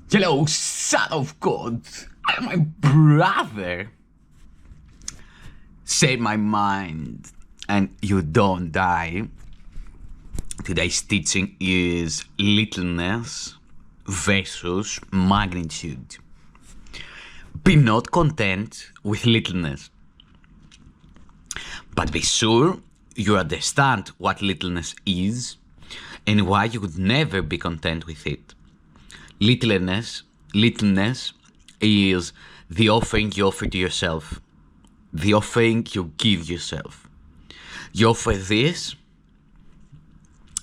Hello, son of God, I'm my brother. Say my mind and you don't die. Today's teaching is littleness versus magnitude. Be not content with littleness, but be sure you understand what littleness is and why you would never be content with it. Littleness is the offering you offer to yourself, the offering you give yourself. You offer this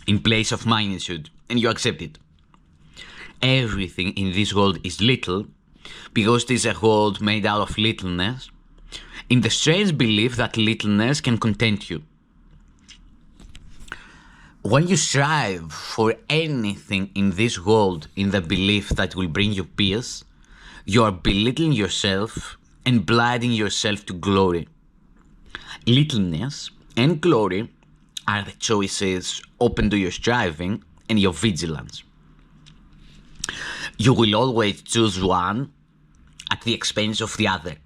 in place of magnitude, and you accept it. Everything in this world is little because it is a world made out of littleness, in the strange belief that littleness can content you. When you strive for anything in this world in the belief that it will bring you peace, you are belittling yourself and blinding yourself to glory. Littleness and glory are the choices open to your striving and your vigilance. You will always choose one at the expense of the other.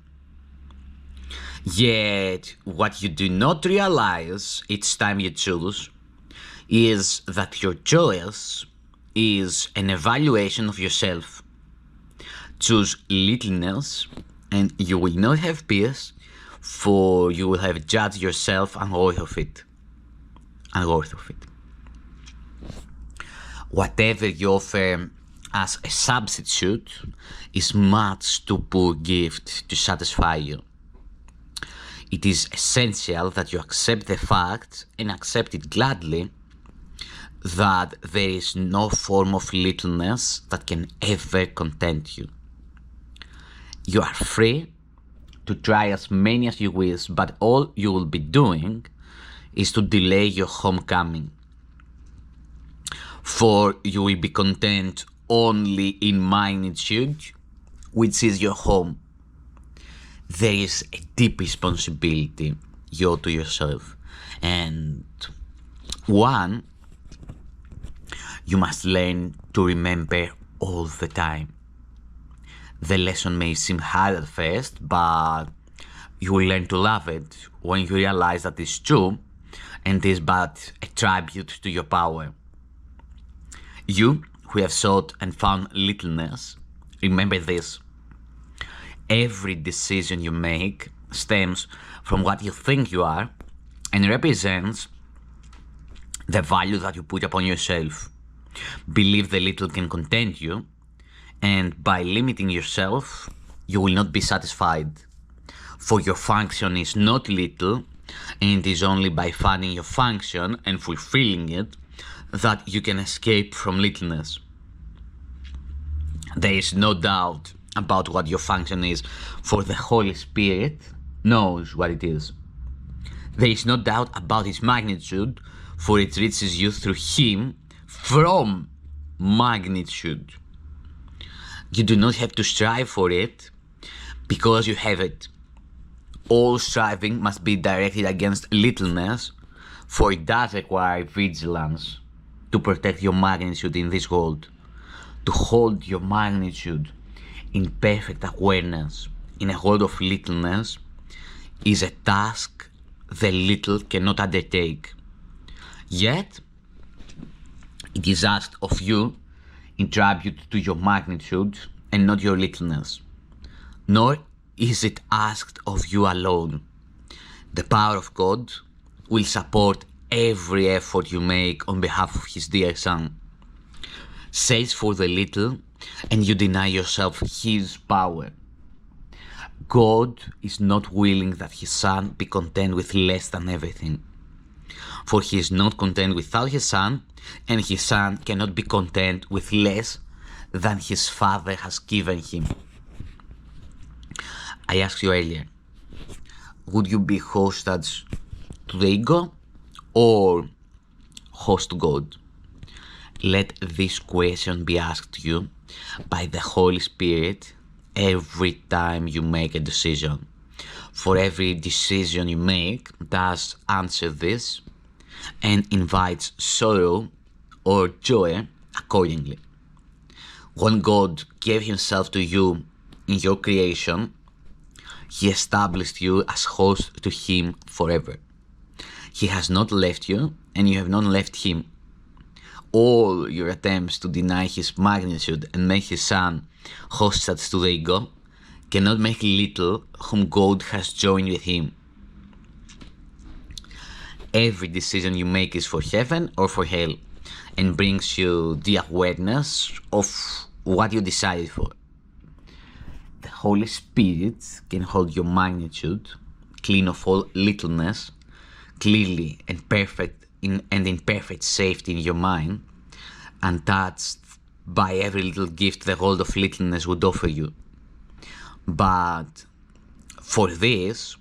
Yet, what you do not realize each time you choose is that your choice is an evaluation of yourself. Choose littleness and you will not have peace, for you will have judged yourself unworthy of it. Whatever you offer as a substitute is much too poor gift to satisfy you. It is essential that you accept the fact, and accept it gladly, that there is no form of littleness that can ever content you. You are free to try as many as you wish, but all you will be doing is to delay your homecoming. For you will be content only in magnitude, which is your home. There is a deep responsibility you owe to yourself, and one you must learn to remember all the time. The lesson may seem hard at first, but you will learn to love it when you realize that it's true and is but a tribute to your power. You who have sought and found littleness, remember this. Every decision you make stems from what you think you are and represents the value that you put upon yourself. Believe the little can content you, and by limiting yourself, you will not be satisfied. For your function is not little, and it is only by finding your function and fulfilling it that you can escape from littleness. There is no doubt about what your function is, for the Holy Spirit knows what it is. There is no doubt about its magnitude, for it reaches you through Him from magnitude. You do not have to strive for it because you have it. All striving must be directed against littleness, for it does require vigilance to protect your magnitude in this world. To hold your magnitude in perfect awareness in a world of littleness is a task the little cannot undertake. Yet, it is asked of you in tribute to your magnitude and not your littleness. Nor is it asked of you alone. The power of God will support every effort you make on behalf of His dear Son. Search for the little and you deny yourself His power. God is not willing that His Son be content with less than everything. For He is not content without His Son, and His Son cannot be content with less than His Father has given Him. I asked you earlier, would you be hostage to the ego or host to God? Let this question be asked you by the Holy Spirit every time you make a decision. For every decision you make does answer this and invites sorrow or joy accordingly. When God gave himself to you in your creation, he established you as host to him forever. He has not left you, and you have not left him. All your attempts to deny his magnitude and make his son hostage to the ego cannot make little whom God has joined with him. Every decision you make is for heaven or for hell, and brings you the awareness of what you decided for. The Holy Spirit can hold your magnitude, clean of all littleness, clearly and in perfect safety in your mind, untouched by every little gift the world of littleness would offer you. But for this,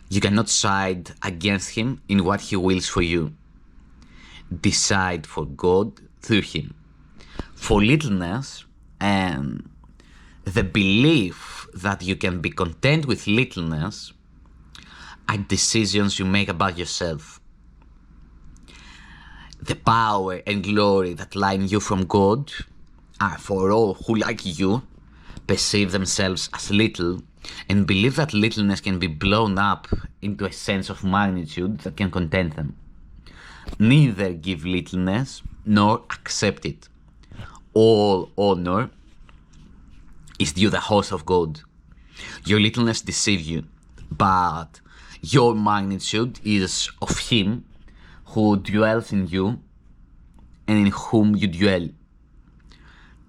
you cannot side against him in what he wills for you. Decide for God through him. For littleness and the belief that you can be content with littleness are decisions you make about yourself. The power and glory that lie in you from God are for all who, like you, perceive themselves as little and believe that littleness can be blown up into a sense of magnitude that can content them. Neither give littleness nor accept it. All honor is due the host of God. Your littleness deceives you, but your magnitude is of him who dwells in you and in whom you dwell.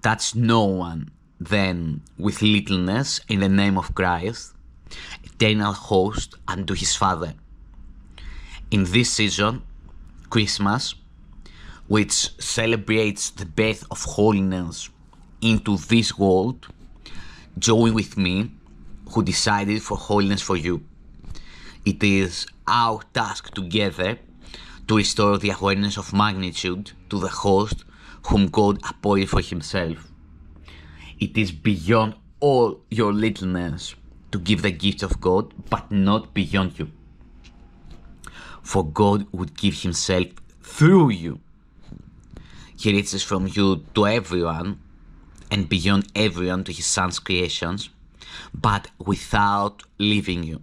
Touch no one then with littleness in the name of Christ, eternal host unto his Father. In this season, Christmas, which celebrates the birth of holiness into this world, join with me who decided for holiness for you. It is our task together to restore the awareness of magnitude to the host whom God appointed for himself. It is beyond all your littleness to give the gift of God, but not beyond you. For God would give himself through you. He reaches from you to everyone and beyond everyone to his son's creations, but without leaving you.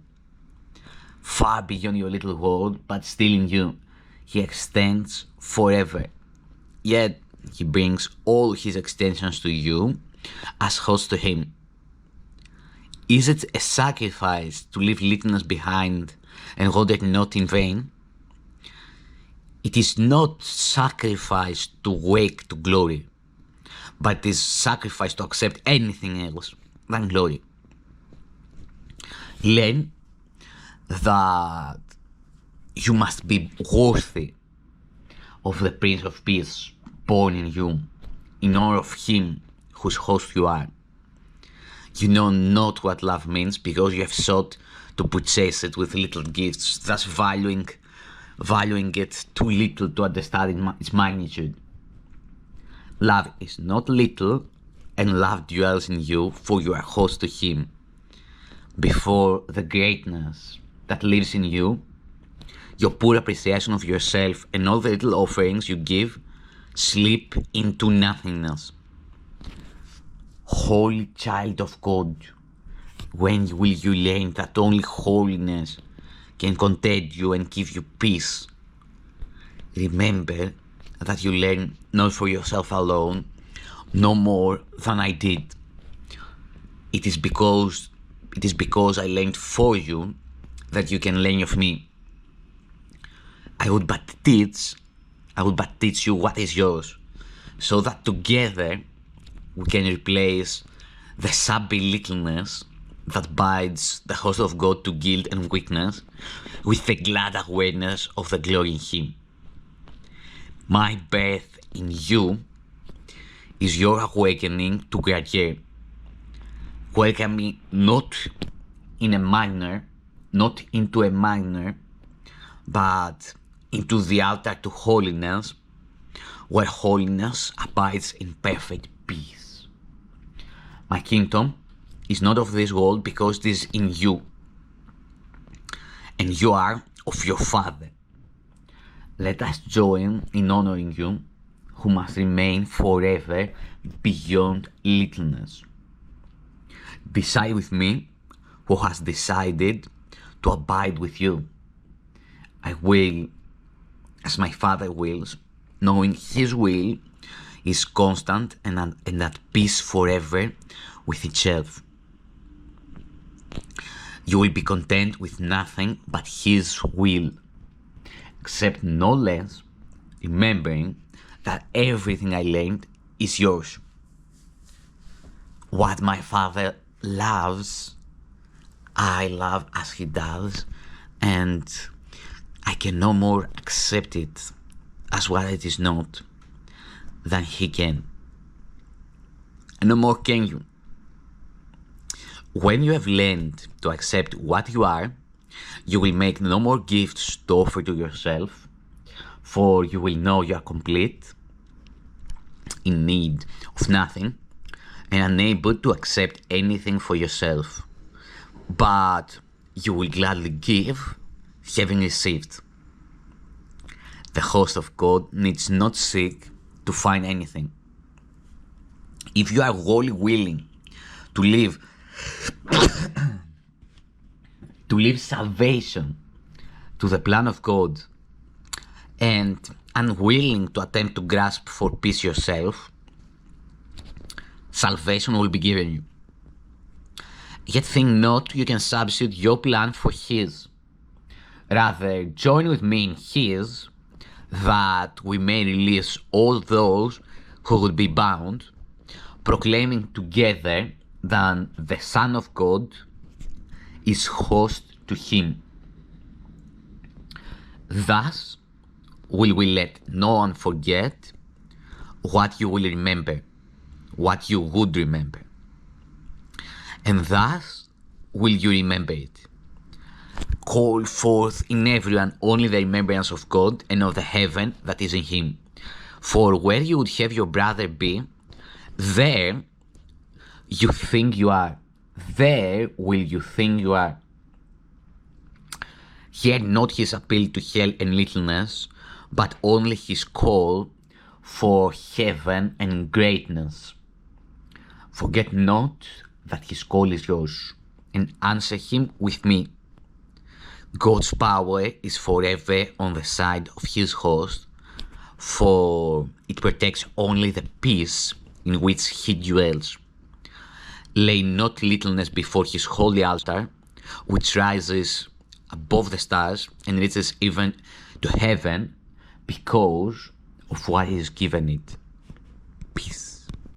Far beyond your little world, but still in you, he extends forever. Yet he brings all his extensions to you as host to him. Is it a sacrifice to leave littleness behind and hold it not in vain? It is not sacrifice to wake to glory, but it is sacrifice to accept anything else than glory. Learn that you must be worthy of the Prince of Peace born in you, in honor of him whose host you are. You know not what love means because you have sought to purchase it with little gifts, thus valuing it too little to understand its magnitude. Love is not little, and love dwells in you, for you are host to him. Before the greatness that lives in you, your poor appreciation of yourself and all the little offerings you give slip into nothingness. Holy child of God, when will you learn that only holiness can content you and give you peace? Remember that you learn not for yourself alone, no more than I did. It is because I learned for you that you can learn of me. I would but teach you what is yours, so that together we can replace the sabby littleness that bides the host of God to guilt and weakness with the glad awareness of the glory in him. My birth in you is your awakening to grandeur. Welcome me not into a manner, but into the altar to holiness, where holiness abides in perfect peace. My kingdom is not of this world because it is in you, and you are of your Father. Let us join in honoring you, who must remain forever beyond littleness. Decide with me, who has decided to abide with you. I will, as my Father wills, knowing His will is constant and at peace forever with itself. You will be content with nothing but His will, except no less, remembering that everything I learned is yours. What my Father loves, I love as He does, and I can no more accept it as what it is not than He can. And no more can you. When you have learned to accept what you are, you will make no more gifts to offer to yourself, for you will know you are complete, in need of nothing, and unable to accept anything for yourself. But you will gladly give, having received. The host of God needs not seek to find anything. If you are wholly willing to live salvation to the plan of God and unwilling to attempt to grasp for peace yourself, salvation will be given you. Yet think not you can substitute your plan for His. Rather, join with me in His, that we may release all those who would be bound, proclaiming together that the Son of God is host to Him. Thus will we let no one forget what you will remember, what you would remember. And thus will you remember it. Call forth in everyone only the remembrance of God and of the heaven that is in Him. For where you would have your brother be, there you think you are. There will you think you are. Hear not His appeal to hell and littleness, but only His call for heaven and greatness. Forget not that His call is yours, and answer Him with me. God's power is forever on the side of His host, for it protects only the peace in which He dwells. Lay not littleness before His holy altar, which rises above the stars and reaches even to heaven because of what He has given it. Peace.